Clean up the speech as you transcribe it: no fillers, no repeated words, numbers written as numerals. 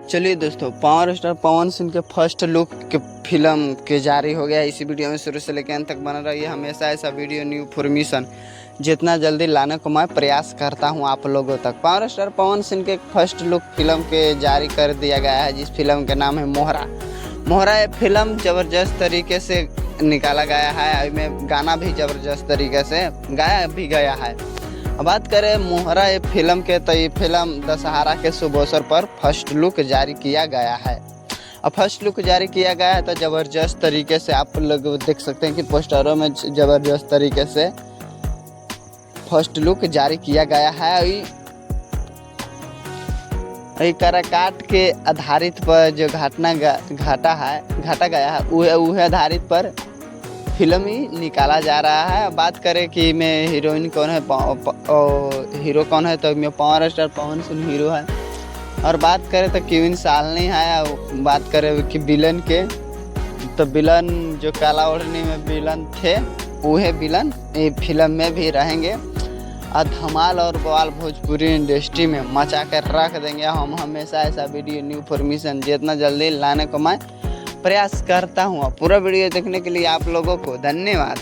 चलिए दोस्तों, power star Pawan Singh के फर्स्ट लुक के फिल्म के जारी हो गया। इसी वीडियो में शुरू से लेकर अंत तक बना रहिए। हमेशा ऐसा वीडियो न्यू इन्फॉर्मेशन जितना जल्दी लाने को मैं प्रयास करता हूं आप लोगों तक। पावर स्टार पवन सिंह के फर्स्ट लुक फिल्म के जारी कर दिया गया है, जिस फिल्म का नाम है मोहरा। मोहरा ये फिल्म ज़बरदस्त तरीके से निकाला गया है। इसमें गाना भी ज़बरदस्त तरीके से गाया भी गया है। अब बात करें मोहरा ये फिल्म के, तो ये फिल्म दशहरा के शुभ अवसर पर फर्स्ट लुक जारी किया गया है। अब फर्स्ट लुक जारी किया गया है तो ज़बरदस्त तरीके से आप लोग देख सकते हैं कि पोस्टरों में ज़बरदस्त तरीके से फर्स्ट लुक जारी किया गया है। काराकाट के आधारित पर जो घाटा गया है वह आधारित पर फिल्म ही निकाला जा रहा है। बात करें कि में हीरोइन कौन है हीरो कौन है, तो इसमें power star Pawan Singh hero है। और बात करें तो केविन सालनी है। बात करें कि विलन के, तो विलन जो काला ओढ़नी में विलन थे वह विलन ये फिल्म में भी रहेंगे। और धमाल और बवाल भोजपुरी इंडस्ट्री में मचा कर रख देंगे। हम हमेशा ऐसा वीडियो न्यू इन्फॉर्मेशन जितना जल्दी लाने को मैं प्रयास करता हूँ। पूरा वीडियो देखने के लिए आप लोगों को धन्यवाद।